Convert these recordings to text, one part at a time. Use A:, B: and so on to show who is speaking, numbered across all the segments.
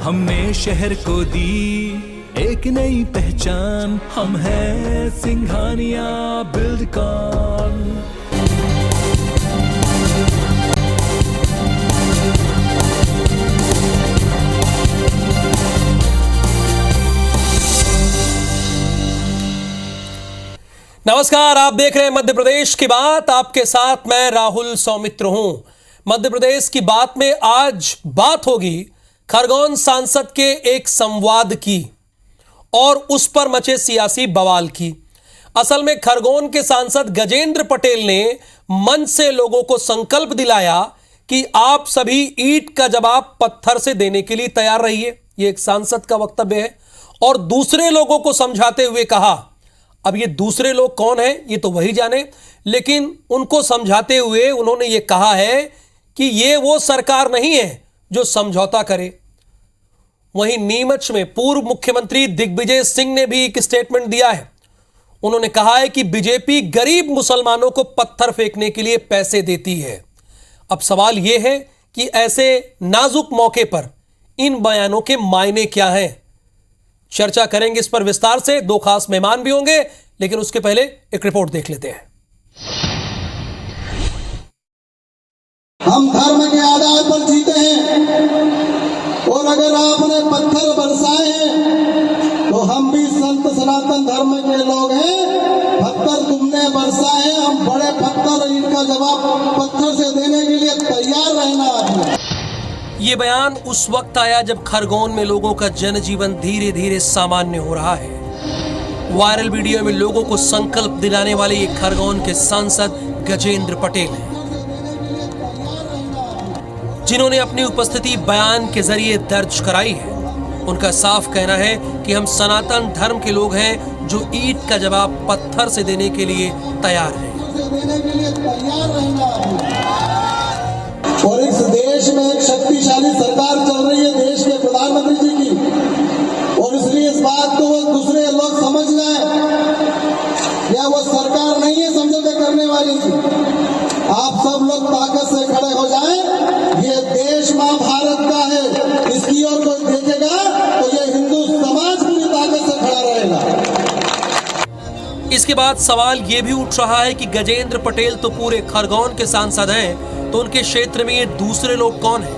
A: हमने शहर को दी एक नई पहचान, हम हैं सिंघानिया बिल्डकॉन।
B: नमस्कार, आप देख रहे हैं मध्य प्रदेश की बात। आपके साथ मैं राहुल सौमित्र हूं। मध्य प्रदेश की बात में आज बात होगी खरगोन सांसद के एक संवाद की और उस पर मचे सियासी बवाल की। असल में खरगोन के सांसद गजेंद्र पटेल ने मंच से लोगों को संकल्प दिलाया कि आप सभी ईंट का जवाब पत्थर से देने के लिए तैयार रहिए। यह एक सांसद का वक्तव्य है। और दूसरे लोगों को समझाते हुए कहा, अब ये दूसरे लोग कौन हैं ये तो वही जाने, लेकिन उनको समझाते हुए उन्होंने ये कहा है कि ये वो सरकार नहीं है जो समझौता करे। वहीं नीमच में पूर्व मुख्यमंत्री दिग्विजय सिंह ने भी एक स्टेटमेंट दिया है। उन्होंने कहा है कि बीजेपी गरीब मुसलमानों को पत्थर फेंकने के लिए पैसे देती है। अब सवाल यह है कि ऐसे नाजुक मौके पर इन बयानों के मायने क्या हैं। चर्चा करेंगे इस पर विस्तार से। दो खास मेहमान भी होंगे, लेकिन उसके पहले एक रिपोर्ट देख लेते हैं।
C: हम धर्म के आधार पर जीते हैं और अगर आपने पत्थर बरसाए हैं तो हम भी संत सनातन धर्म के लोग हैं। पत्थर तुमने बरसाए हैं, हम बड़े पत्थर इनका जवाब पत्थर से देने के लिए तैयार रहना है।
B: ये बयान उस वक्त आया जब खरगोन में लोगों का जनजीवन धीरे धीरे सामान्य हो रहा है। वायरल वीडियो में लोगों को संकल्प दिलाने वाले ये खरगोन के सांसद गजेंद्र पटेल हैं, जिन्होंने अपनी उपस्थिति बयान के जरिए दर्ज कराई है। उनका साफ कहना है कि हम सनातन धर्म के लोग हैं जो ईंट का जवाब पत्थर से देने के लिए तैयार हैं।
C: और इस देश में एक शक्तिशाली सरकार चल रही है, देश के प्रधानमंत्री जी की, और इसलिए इस बात को वो दूसरे लोग समझ जाए या वो सरकार नहीं है समझौते करने वाली थी। आप सब लोग ताकत से खड़े हो जाएं। ये देश मां भारत का है, इसकी ओर कोई देखेगा तो ये हिंदू समाज पूरी ताकत से खड़ा रहेगा।
B: इसके बाद सवाल यह भी उठ रहा है कि गजेंद्र पटेल तो पूरे खरगोन के सांसद हैं, तो उनके क्षेत्र में ये दूसरे लोग कौन हैं?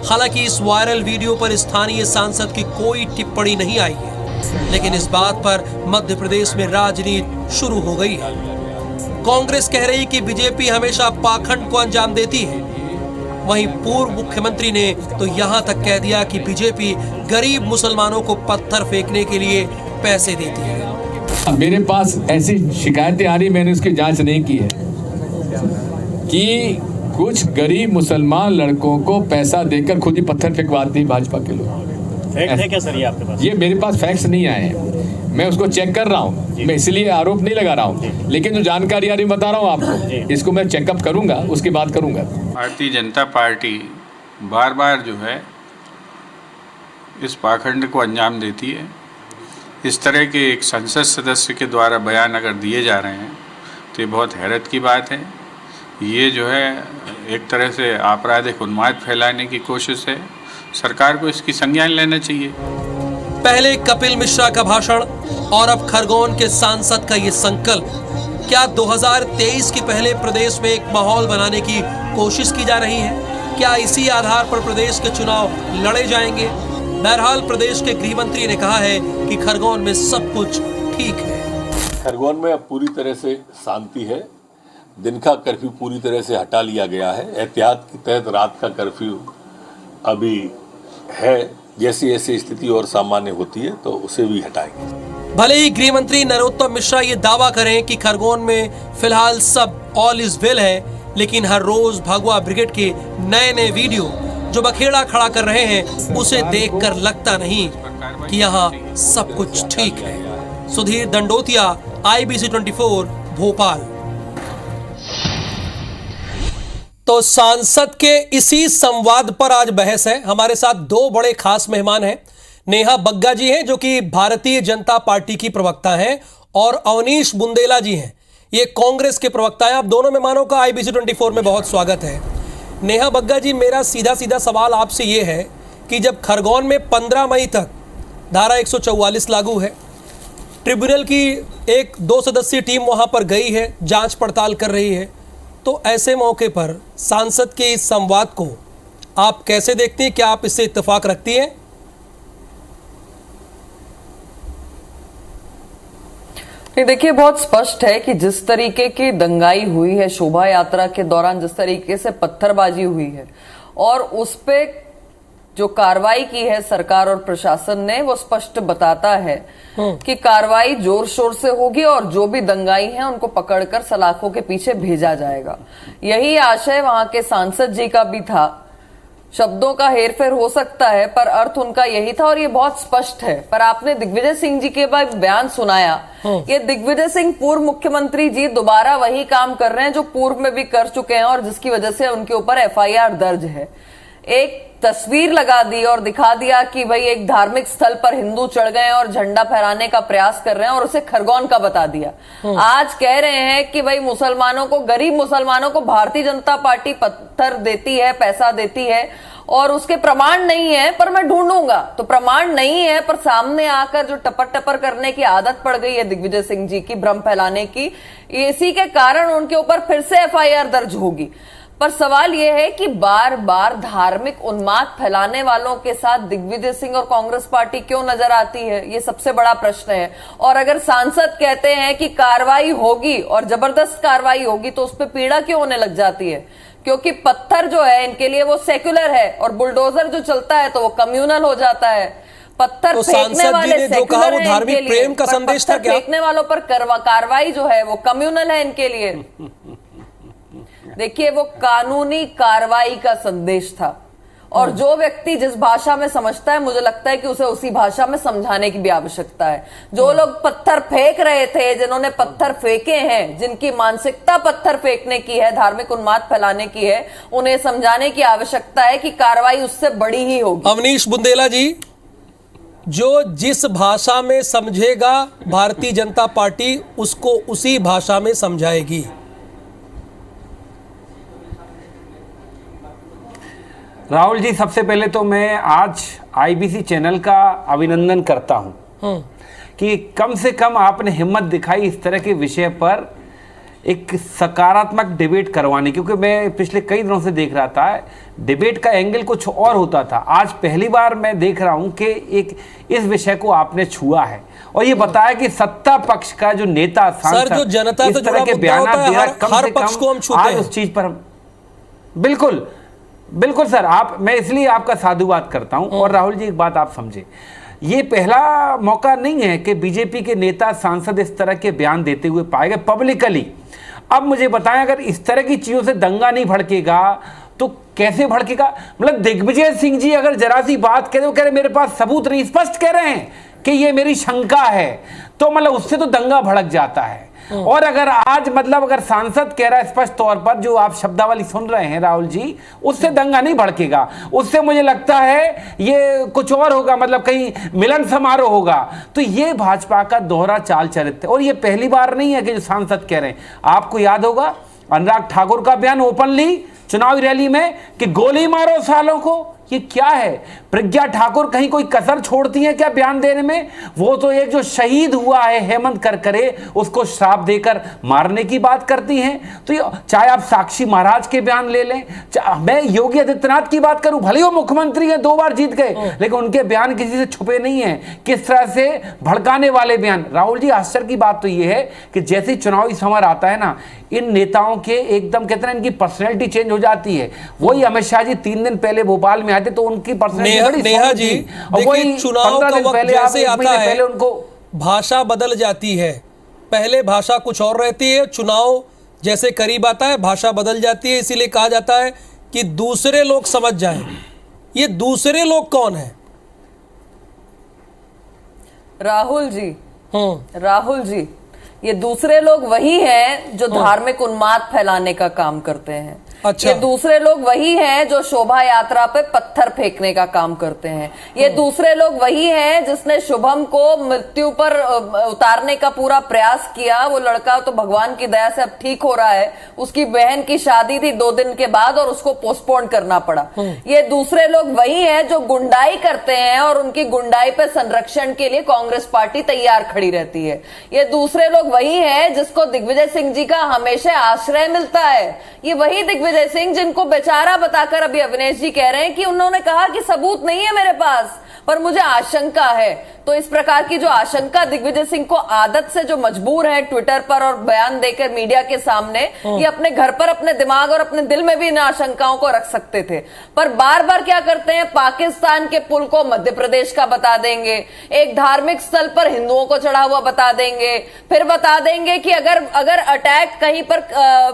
B: हालांकि इस वायरल वीडियो पर स्थानीय सांसद की कोई टिप्पणी नहीं आई है, लेकिन इस बात पर मध्य प्रदेश में राजनीति शुरू हो गई है। कांग्रेस कह रही कि बीजेपी हमेशा पाखंड को अंजाम देती है। वहीं पूर्व मुख्यमंत्री ने तो यहां तक कह दिया कि बीजेपी गरीब मुसलमानों को पत्थर फेंकने के लिए पैसे देती है।
D: मेरे पास ऐसी शिकायतें आ रही, मैंने उसकी जांच नहीं की है, कि कुछ गरीब मुसलमान लड़कों को पैसा देकर खुद ही पत्थर फेंकवाते हैं भाजपा के लोग।
E: फैक्ट है क्या सर ये आपके पास?
D: ये मेरे पास फैक्ट्स नहीं आए हैं, मैं उसको चेक कर रहा हूँ। मैं इसलिए आरोप नहीं लगा रहा हूँ, लेकिन जो जानकारी आ रही बता रहा हूँ आपको, इसको मैं चेकअप करूंगा, उसकी बात करूंगा।
F: भारतीय जनता पार्टी बार बार जो है इस पाखंड को अंजाम देती है। इस तरह के एक संसद सदस्य के द्वारा बयान अगर दिए जा रहे हैं तो ये बहुत हैरत की बात है। ये जो है एक तरह से आपराधिक उन्माद फैलाने की कोशिश है। सरकार को इसकी संज्ञान लेना चाहिए।
B: पहले कपिल मिश्रा का भाषण और अब खरगोन के सांसद का ये संकल्प, क्या 2023 के पहले प्रदेश में एक माहौल बनाने की कोशिश की जा रही है? क्या इसी आधार पर प्रदेश के चुनाव लड़े जाएंगे? बहरहाल प्रदेश के गृह मंत्री ने कहा है कि खरगोन में सब कुछ ठीक है।
G: खरगोन में अब पूरी तरह से शांति है। दिन का कर्फ्यू पूरी तरह से हटा लिया गया है। एहतियात के तहत रात का कर्फ्यू अभी है। जैसी ऐसी स्थिति और सामान्य होती है तो उसे भी हटाएंगे।
B: भले ही गृह मंत्री नरोत्तम मिश्रा ये दावा करें कि खरगोन में फिलहाल सब ऑल इज वेल है, लेकिन हर रोज भगवा ब्रिगेड के नए नए वीडियो जो बखेड़ा खड़ा कर रहे हैं, उसे देखकर लगता नहीं कि यहाँ सब कुछ ठीक है। सुधीर दंडोतिया, IBC 24, भोपाल। तो सांसद के इसी संवाद पर आज बहस है। हमारे साथ दो बड़े खास मेहमान हैं। नेहा बग्गा जी हैं जो कि भारतीय जनता पार्टी की प्रवक्ता हैं, और अवनीश बुंदेला जी हैं, ये कांग्रेस के प्रवक्ता हैं। आप दोनों मेहमानों का IBC 24 में बहुत स्वागत है। नेहा बग्गा जी, मेरा सीधा सीधा सवाल आपसे ये है कि जब खरगोन में 15 मई तक धारा 144 लागू है, ट्रिब्यूनल की एक 2 सदस्यीय टीम वहां पर गई है, जांच पड़ताल कर रही है, तो ऐसे मौके पर सांसद के इस संवाद को आप कैसे देखती हैं? क्या आप इससे इत्तेफाक रखती हैं?
H: नहीं, देखिए, बहुत स्पष्ट है कि जिस तरीके की दंगाई हुई है शोभा यात्रा के दौरान, जिस तरीके से पत्थरबाजी हुई है और उस पे जो कार्रवाई की है सरकार और प्रशासन ने, वो स्पष्ट बताता है कि कार्रवाई जोर शोर से होगी और जो भी दंगाई हैं उनको पकड़कर सलाखों के पीछे भेजा जाएगा। यही आशय वहां के सांसद जी का भी था। शब्दों का हेरफेर हो सकता है पर अर्थ उनका यही था और ये बहुत स्पष्ट है। पर आपने दिग्विजय सिंह जी के बाद बयान सुनाया, ये दिग्विजय सिंह पूर्व मुख्यमंत्री जी दोबारा वही काम कर रहे हैं जो पूर्व में भी कर चुके हैं और जिसकी वजह से उनके ऊपर FIR दर्ज है। एक तस्वीर लगा दी और दिखा दिया कि भाई एक धार्मिक स्थल पर हिंदू चढ़ गए और झंडा फहराने का प्रयास कर रहे हैं और उसे खरगोन का बता दिया। आज कह रहे हैं कि भाई मुसलमानों को, गरीब मुसलमानों को भारतीय जनता पार्टी पत्थर देती है, पैसा देती है और उसके प्रमाण नहीं है, पर मैं ढूंढूंगा। तो प्रमाण नहीं है पर सामने आकर जो टपर टपर करने की आदत पड़ गई है दिग्विजय सिंह जी की, भ्रम फैलाने की, इसी के कारण उनके ऊपर फिर से FIR दर्ज होगी। पर सवाल यह है कि बार बार धार्मिक उन्माद फैलाने वालों के साथ दिग्विजय सिंह और कांग्रेस पार्टी क्यों नजर आती है, ये सबसे बड़ा प्रश्न है। और अगर सांसद कहते हैं कि कार्रवाई होगी और जबरदस्त कार्रवाई होगी तो उस पर पीड़ा क्यों होने लग जाती है? क्योंकि पत्थर जो है इनके लिए वो सेक्युलर है और बुलडोजर जो चलता है तो वो कम्युनल हो जाता है। पत्थर
B: तो
H: फेंकने वाले
B: जो कहा वो धार्मिक प्रेम का संदेश था क्या?
H: फेंकने वालों पर कार्रवाई जो है वो कम्युनल है इनके लिए। देखिए, वो कानूनी कार्रवाई का संदेश था और जो व्यक्ति जिस भाषा में समझता है, मुझे लगता है कि उसे उसी भाषा में समझाने की भी आवश्यकता है। जो लोग पत्थर फेंक रहे थे, जिन्होंने पत्थर फेंके हैं, जिनकी मानसिकता पत्थर फेंकने की है, धार्मिक उन्माद फैलाने की है, उन्हें समझाने की आवश्यकता है कि कार्रवाई उससे बड़ी ही होगी।
B: अवनीश बुंदेला जी, जो जिस भाषा में समझेगा भारतीय जनता पार्टी उसको उसी भाषा में समझाएगी।
I: राहुल जी, सबसे पहले तो मैं आज IBC चैनल का अभिनंदन करता हूं कि कम से कम आपने हिम्मत दिखाई इस तरह के विषय पर एक सकारात्मक डिबेट करवाने, क्योंकि मैं पिछले कई दिनों से देख रहा था डिबेट का एंगल कुछ और होता था। आज पहली बार मैं देख रहा हूं कि एक इस विषय को आपने छुआ है और ये बताया कि सत्ता पक्ष का जो नेता सांसद
B: जो जनता
I: इस तरह के बयान दे रहा है, कम से कम आज उस चीज पर बिल्कुल बिल्कुल सर, मैं इसलिए आपका साधुवाद करता हूं। और राहुल जी, एक बात आप समझे, ये पहला मौका नहीं है कि बीजेपी के नेता सांसद इस तरह के बयान देते हुए पाए गए पब्लिकली। अब मुझे बताएं, अगर इस तरह की चीजों से दंगा नहीं भड़केगा तो कैसे भड़केगा? मतलब दिग्विजय सिंह जी अगर जरा सी बात करें, वो कह रहे मेरे पास सबूत नहीं, स्पष्ट कह रहे हैं कि ये मेरी शंका है, तो मतलब उससे तो दंगा भड़क जाता है। और अगर आज अगर सांसद कह रहा है स्पष्ट तौर पर, जो आप शब्दावली सुन रहे हैं राहुल जी, उससे दंगा नहीं भड़केगा। उससे मुझे लगता है ये कुछ और होगा, कहीं मिलन समारोह होगा। तो ये भाजपा का दोहरा चाल चरित्र, और ये पहली बार नहीं है कि जो सांसद कह रहे हैं। आपको याद होगा अनुराग ठाकुर का बयान ओपनली चुनावी रैली में कि गोली मारो सालों को। ये क्या है? प्रज्ञा ठाकुर कहीं कोई कसर छोड़ती है क्या बयान देने में? वो तो एक जो शहीद हुआ है हेमंत करकरे, उसको श्राप देकर मारने की बात करती हैं। तो ये चाहे आप साक्षी महाराज के बयान ले लें, मैं योगी आदित्यनाथ की बात करूं, भले वो मुख्यमंत्री हैं, 2 बार जीत गए, लेकिन उनके बयान किसी से छुपे नहीं है। किस तरह से भड़काने वाले बयान। राहुल जी, आश्चर्य की बात तो ये है कि जैसे चुनावी समर आता है ना, इन नेताओं के एकदम कहते हैं इनकी पर्सनैलिटी चेंज हो जाती है। वही अमित शाह जी 3 दिन पहले भोपाल में आए थे तो उनकी पर्सनैलिटी
B: नेहा जी, देखिए चुनाव का वक्त जैसे आता है उनको भाषा बदल जाती है। पहले भाषा कुछ और रहती है, चुनाव जैसे करीब आता है भाषा बदल जाती है। इसीलिए कहा जाता है कि दूसरे लोग समझ जाएं। ये दूसरे लोग कौन है?
H: राहुल जी, ये दूसरे लोग वही हैं जो धार्मिक उन्माद फैलाने का काम करते हैं।
B: अच्छा।
H: ये दूसरे लोग वही हैं जो शोभा यात्रा पे पत्थर फेंकने का काम करते हैं। ये दूसरे लोग वही हैं जिसने शुभम को मृत्यु पर उतारने का पूरा प्रयास किया। वो लड़का तो भगवान की दया से अब ठीक हो रहा है। उसकी बहन की शादी थी 2 दिन के बाद और उसको पोस्टपोन करना पड़ा। ये दूसरे लोग वही हैं जो गुंडाई करते हैं और उनकी गुंडाई पे संरक्षण के लिए कांग्रेस पार्टी तैयार खड़ी रहती है। ये दूसरे लोग वही हैं जिसको दिग्विजय सिंह जी का हमेशा आश्रय मिलता है। ये वही दिग्विजय सिंह जिनको बेचारा बताकर अभी अविनेश जी कह रहे हैं कि उन्होंने कहा कि सबूत नहीं है मेरे पास पर मुझे आशंका है। तो इस प्रकार की जो आशंका दिग्विजय सिंह को आदत से जो मजबूर है ट्विटर पर और बयान देकर मीडिया के सामने, ये अपने घर पर अपने दिमाग और अपने दिल में भी इन आशंकाओं को रख सकते थे। पर बार बार क्या करते हैं, पाकिस्तान के पुल को मध्य प्रदेश का बता देंगे, एक धार्मिक स्थल पर हिंदुओं को चढ़ा हुआ बता देंगे, फिर बता देंगे कि अगर अटैक कहीं पर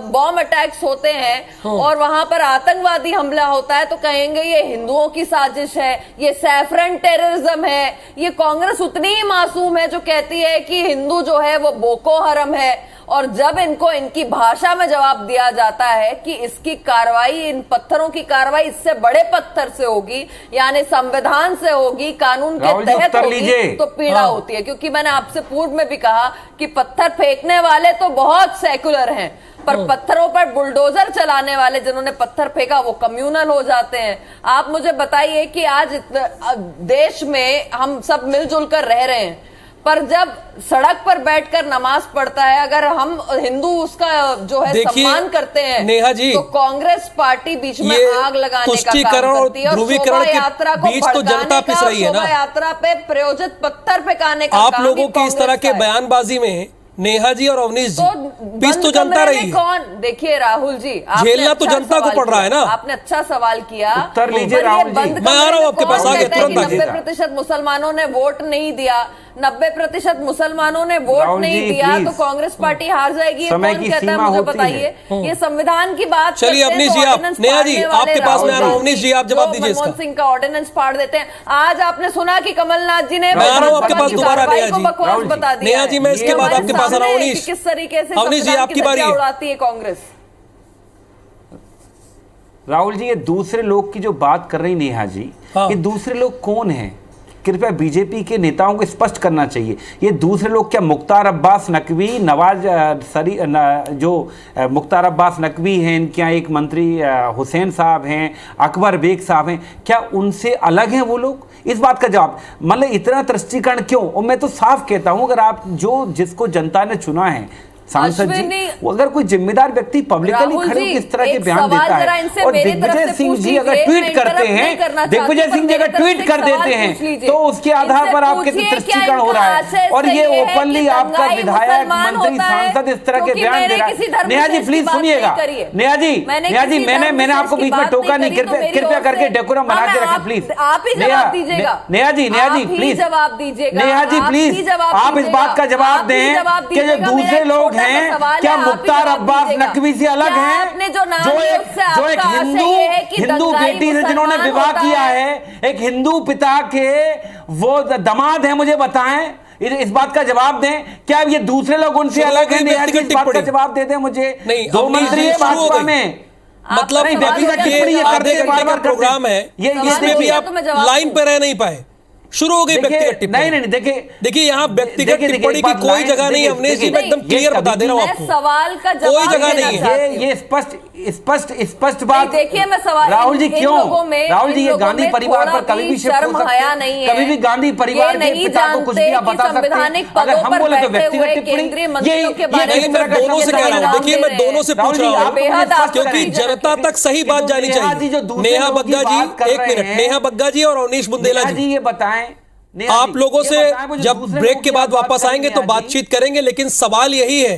H: बॉम्ब अटैक्स होते हैं और वहां पर आतंकवादी हमला होता है तो कहेंगे ये हिंदुओं की साजिश है, ये सैफरन टेररिज्म है। ये कांग्रेस उतनी ही मासूम है जो कहती है कि हिंदू जो है वो बोको हरम है। और जब इनको इनकी भाषा में जवाब दिया जाता है कि इसकी कार्रवाई, इन पत्थरों की कार्रवाई इससे बड़े पत्थर से होगी, यानी संविधान से होगी, कानून के तहत होगी, तो पीड़ा होती है। क्योंकि मैंने आपसे पूर्व में भी कहा कि पत्थर फेंकने वाले तो बहुत सेकुलर हैं, पर पत्थरों पर बुलडोजर चलाने वाले जिन्होंने पत्थर फेंका वो कम्युनल हो जाते हैं। आप मुझे बताइए कि आज देश में हम सब मिलजुल कर रह रहे हैं, पर जब सड़क पर बैठकर नमाज पढ़ता है, अगर हम हिंदू उसका जो है सम्मान करते हैं,
B: नेहा जी,
H: तो कांग्रेस पार्टी बीच में आग लगाने का काम करती है और
B: ध्रुवीकरण
H: शोभा यात्रा को
B: बीच तो जनता पिस रही है ना।
H: शोभा यात्रा पे प्रयोजित पत्थर फेंकाने का
B: आप लोगों की इस तरह के बयानबाजी में नेहा जी और अवनीश जी पीस तो जनता रही है।
H: कौन, देखिए राहुल जी,
B: झेलना तो जनता को पड़ रहा है ना।
H: आपने अच्छा सवाल किया,
I: उत्तर लीजिए राहुल जी।
B: मैं आ रहा हूं आपके पास, आगे तुरंत आगे।
H: 90% मुसलमानों ने वोट नहीं दिया, 90% मुसलमानों ने वोट नहीं दिया तो कांग्रेस पार्टी हार जाएगी। कौन कहता है मुझे बताइए, ये संविधान की बात।
B: चलिए अवनीश जी, आप नेहा जी आपके पास में आ रहा हूं। अवनीश जी आप जवाब दीजिए इसका।
H: मनमोहन सिंह का ऑर्डिनेंस फाड़ देते हैं। आज आपने सुना कि कमलनाथ जी ने
B: मैं आ रहा हूं आपके पास दोबारा नेहा जी।
H: बकवास बता दिया।
B: नेहा जी मैं इसके बाद आपके पास आ रहा हूं। अवनीश,
H: किस तरीके से
B: अवनीश जी आपकी बारी है।
H: उड़ाती है कांग्रेस।
I: राहुल जी, ये दूसरे लोग की जो बात कर रही नेहा जी, ये दूसरे लोग कौन हैं? कृपया बीजेपी के नेताओं को स्पष्ट करना चाहिए। ये दूसरे लोग क्या मुख्तार अब्बास नकवी, जो मुख्तार अब्बास नकवी हैं, इनके यहाँ एक मंत्री हुसैन साहब हैं, अकबर बेग साहब हैं, क्या उनसे अलग हैं वो लोग? इस बात का जवाब, मतलब इतना तुष्टीकरण क्यों? और मैं तो साफ कहता हूं, अगर आप जिसको जनता ने चुना है सांसद जी, अगर कोई जिम्मेदार व्यक्ति पब्लिकली खड़े होकर इस तरह के बयान देता है और दिग्विजय सिंह जी अगर ट्वीट करते हैं, दिग्विजय सिंह जी अगर ट्वीट कर देते हैं तो उसके आधार पर आपके तुष्टीकरण हो रहा है। और ये ओपनली आपका विधायक, मंत्री, सांसद इस तरह के बयान दे रहा है। नेहा जी प्लीज सुनिएगा। नेहा जी मैंने आपको बीच में टोका नहीं, कृपया करके डेकोरम बना के रखें प्लीज।
H: आप ही जवाब दीजिएगा।
I: नेहा जी प्लीज
H: जवाब दीजिएगा।
I: नेहा जी प्लीज आप इस बात का जवाब दें कि जो दूसरे लोग हैं क्या मुख्तार अब्बास नकवी से अलग हैं, जो एक हिंदू बेटी से जिन्होंने विवाह किया है, एक हिंदू पिता के वो दामाद हैं, मुझे बताएं, इस बात का जवाब दें। क्या ये दूसरे लोग उनसे अलग हैं? इस बात का जवाब दे दें मुझे। 2 मंत्री है भाजपा में,
B: मतलब प्रोग्राम है, इसमें भी आप लाइन पर रह नहीं पाए, शुरू हो गई व्यक्तिगत टिप्पणी।
I: नहीं
B: देखिए यहाँ व्यक्तिगत टिप्पणी की कोई जगह नहीं है। अवनीश जी मैं एकदम क्लियर बता दे रहा हूँ आपको,
H: सवाल का जवाब
B: कोई जगह नहीं है।
I: ये स्पष्ट बात।
H: देखिए मैं सवाल,
I: राहुल जी क्यों, राहुल जी ये गांधी परिवार पर कभी भी शिफ्ट हो सकते हैं, कभी भी गांधी परिवार के पिता को कुछ भी आप बता सकते हैं। अगर हम बोले तो व्यक्तिगत टिप्पणी, ये
B: मैं दोनों से कह रहा हूँ। देखिए मैं दोनों से पूछ रहा हूँ क्योंकि जनता तक सही बात जानी चाहिए। नेहा बग्गा जी, एक मिनट, नेहा बग्गा जी और अवनीश बुंदेला जी
I: ये बताएं।
B: आप लोगों से जब ब्रेक के बाद वापस आएंगे तो बातचीत करेंगे, लेकिन सवाल यही है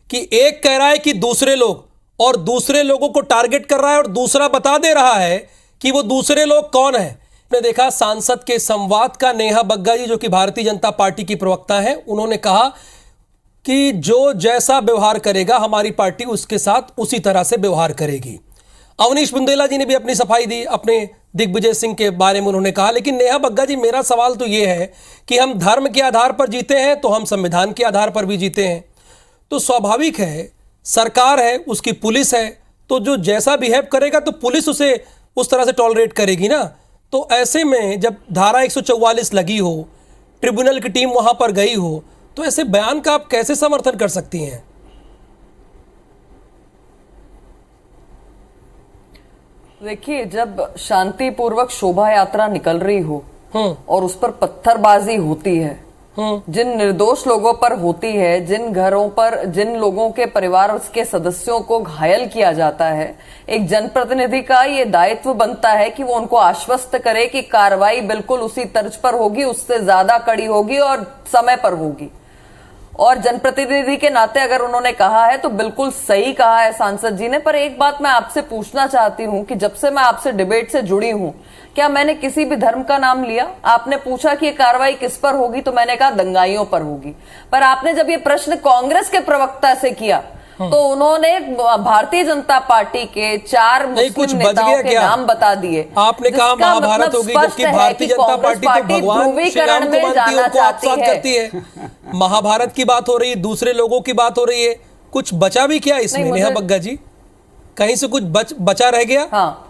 B: कि एक कह रहा है कि दूसरे लोग, और दूसरे लोगों को टारगेट कर रहा है, और दूसरा बता दे रहा है कि वो दूसरे लोग कौन है। ने देखा सांसद के संवाद का, नेहा बग्गा जी जो कि भारतीय जनता पार्टी की प्रवक्ता है, उन्होंने कहा कि जो जैसा व्यवहार करेगा हमारी पार्टी उसके साथ उसी तरह से व्यवहार करेगी। अवनीश बुंदेला जी ने भी अपनी सफाई दी अपने दिग्विजय सिंह के बारे में, उन्होंने कहा। लेकिन नेहा बग्गा जी, मेरा सवाल तो यह है कि हम धर्म के आधार पर जीते हैं तो हम संविधान के आधार पर भी जीते हैं, तो स्वाभाविक है सरकार है, उसकी पुलिस है, तो जो जैसा बिहेव करेगा तो पुलिस उसे उस तरह से टॉलरेट करेगी ना। तो ऐसे में जब धारा 144 लगी हो, ट्रिब्यूनल की टीम वहां पर गई हो, तो ऐसे बयान का आप कैसे समर्थन कर सकती हैं?
H: देखिए, जब शांतिपूर्वक शोभा यात्रा निकल रही हो और उस पर पत्थरबाजी होती है, जिन निर्दोष लोगों पर होती है, जिन घरों पर, जिन लोगों के परिवार के सदस्यों को घायल किया जाता है, एक जनप्रतिनिधि का ये दायित्व बनता है कि वो उनको आश्वस्त करे कि कार्रवाई बिल्कुल उसी तर्ज पर होगी, उससे ज्यादा कड़ी होगी और समय पर होगी। और जनप्रतिनिधि के नाते अगर उन्होंने कहा है तो बिल्कुल सही कहा है सांसद जी ने। पर एक बात मैं आपसे पूछना चाहती हूं कि जब से मैं आपसे डिबेट से जुड़ी हूं, क्या मैंने किसी भी धर्म का नाम लिया? आपने पूछा कि ये कार्रवाई किस पर होगी, तो मैंने कहा दंगाइयों पर होगी। पर आपने जब ये प्रश्न कांग्रेस के प्रवक्ता से किया तो उन्होंने भारतीय जनता पार्टी के 4 मुस्लिम नेताओं के नाम बता दिए।
B: आपने कहा महाभारत होगी, जबकि भारतीय जनता पार्टी तो भगवान श्री राम को मानती है, उनको आपसात करती है। महाभारत की बात हो रही है, दूसरे लोगों की बात हो रही है, कुछ बचा भी क्या इसमें नेहा बग्गा जी? कहीं से कुछ बचा रह गया?
H: हाँ,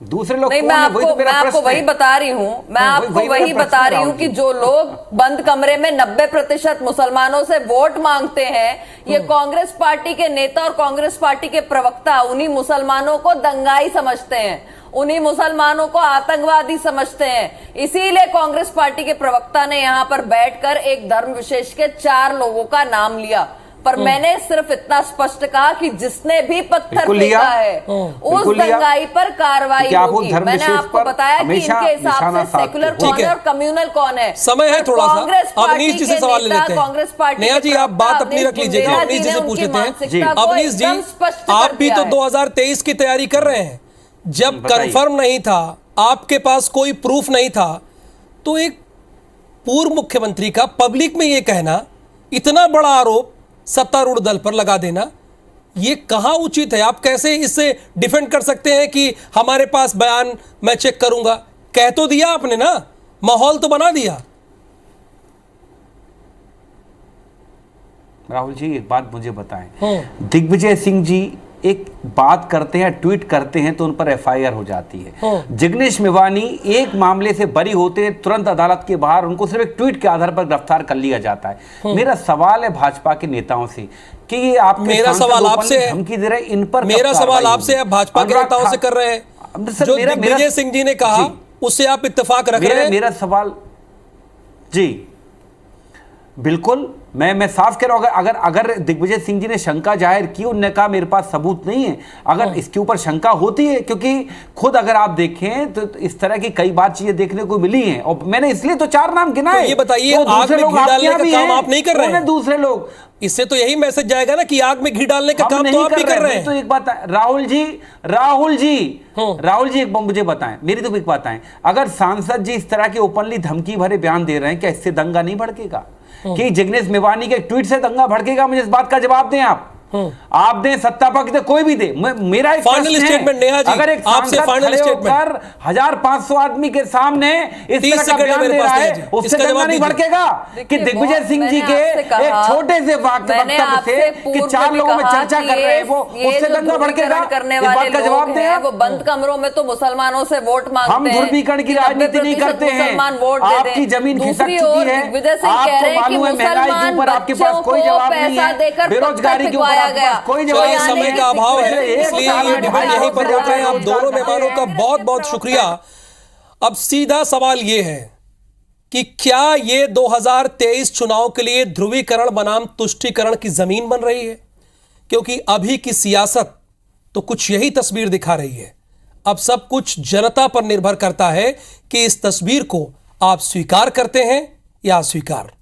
I: दूसरे लोग
H: नहीं, मैं आपको वही बता रही हूँ, मैं आपको वही बता रही हूँ कि जो लोग बंद कमरे में 90% मुसलमानों से वोट मांगते हैं, ये कांग्रेस पार्टी के नेता और कांग्रेस पार्टी के प्रवक्ता उन्हीं मुसलमानों को दंगाई समझते हैं, उन्हीं मुसलमानों को आतंकवादी समझते हैं। इसीलिए कांग्रेस पार्टी के प्रवक्ता ने यहाँ पर बैठकर एक धर्म विशेष के 4 लोगों का नाम लिया। पर मैंने सिर्फ इतना स्पष्ट कहा कि जिसने भी पत्थर फेंका है उस दंगाई पर कार्रवाई होगी। मैंने आपको बताया कि इनके हिसाब से सेकुलर कौन है और कम्युनल कौन है।
B: समय है थोड़ा सा, अवनीश जी से सवाल ले लेते हैं। कांग्रेस पार्टी नेहा जी, आप बात अपनी रख लीजिएगा, अवनीश जी से पूछ लेते हैं। अवनीश जी, आप भी तो 2023 की तैयारी कर रहे हैं। जब कंफर्म नहीं था, आपके पास कोई प्रूफ नहीं था, तो एक पूर्व मुख्यमंत्री का पब्लिक में ये कहना, इतना बड़ा आरोप सत्तारूढ़ दल पर लगा देना, ये कहां उचित है? आप कैसे इससे डिफेंड कर सकते हैं कि हमारे पास बयान, मैं चेक करूंगा? कह तो दिया आपने ना, माहौल तो बना दिया।
I: राहुल जी, एक बात मुझे बताएं, दिग्विजय सिंह जी एक बात करते हैं, ट्वीट करते हैं तो उन पर एफआईआर हो जाती है। जिग्नेश मेवानी एक मामले से बरी होते हैं, तुरंत अदालत के बाहर उनको सिर्फ एक ट्वीट के आधार पर गिरफ्तार कर लिया जाता है। मेरा सवाल है भाजपा के नेताओं से कि आप,
B: मेरा सवाल आपसे है,
I: धमकी दे रहे हैं, इन पर
B: मेरा सवाल आपसे है, भाजपा के नेताओं से कर रहे हैं। जो दिग्विजय सिंह जी ने कहा उससे आप इत्तेफाक रख रहे हैं?
I: मेरा सवाल जी, बिल्कुल मैं साफ कह रहा हूं, अगर दिग्विजय सिंह जी ने शंका जाहिर की, उन्होंने कहा मेरे पास सबूत नहीं है, अगर इसके ऊपर शंका होती है, क्योंकि खुद अगर आप देखें तो इस तरह की कई बार चीजें देखने को मिली हैं, और मैंने इसलिए तो 4 नाम गिनाए।
B: तो ये बताइए, आग में घी डालने का काम आप नहीं कर रहे हैं?
I: दूसरे लोग,
B: इससे तो यही मैसेज जाएगा ना कि आग में घी डालने का काम तो आप भी कर रहे हैं।
I: तो एक बात, राहुल जी एक मुझे बताएं, मेरी तो एक बात है, अगर सांसद जी इस तरह की ओपनली धमकी भरे बयान दे रहे हैं, क्या इससे दंगा नहीं भड़केगा? कि जिग्नेश मेवानी के ट्वीट से दंगा भड़केगा? मुझे इस बात का जवाब दें आप दें, सत्ता पक्ष दे, कोई भी दे। मेरा एक
B: फाइनल स्टेटमेंट नेहा जी,
I: अगर एक
B: आपसे फाइनल स्टेटमेंट
I: 1500 आदमी के सामने इस तरह का बयान दे रहा है, उससे दंगा नहीं भड़केगा? कि दिग्विजय सिंह जी के एक छोटे से वक्तव्य से कि 4 लोगों में चर्चा कर रहे हैं, वो उससे दंगा भड़केगा? इस बात का जवाब दें।
H: वो बंद कमरों में तो मुसलमानों से वोट मांगते हैं।
I: हम ध्रुवीकरण की राजनीति नहीं करते हैं, आपकी जमीन खिसक चुकी है, आपको मालूम है महंगाई के ऊपर आपके पास कोई जवाब नहीं है, बेरोजगारी के ऊपर कोई जवाब,
B: समय का अभाव है, इसलिए ये डिबेट यहीं पर रोक रहे हैं। आप दोनों मेहमानों का बहुत बहुत शुक्रिया। अब सीधा सवाल ये है कि क्या ये 2023 चुनाव के लिए ध्रुवीकरण बनाम तुष्टीकरण की जमीन बन रही है? क्योंकि अभी की सियासत तो कुछ यही तस्वीर दिखा रही है। अब सब कुछ जनता पर निर्भर करता है कि इस तस्वीर को आप स्वीकार करते हैं या अस्वीकार।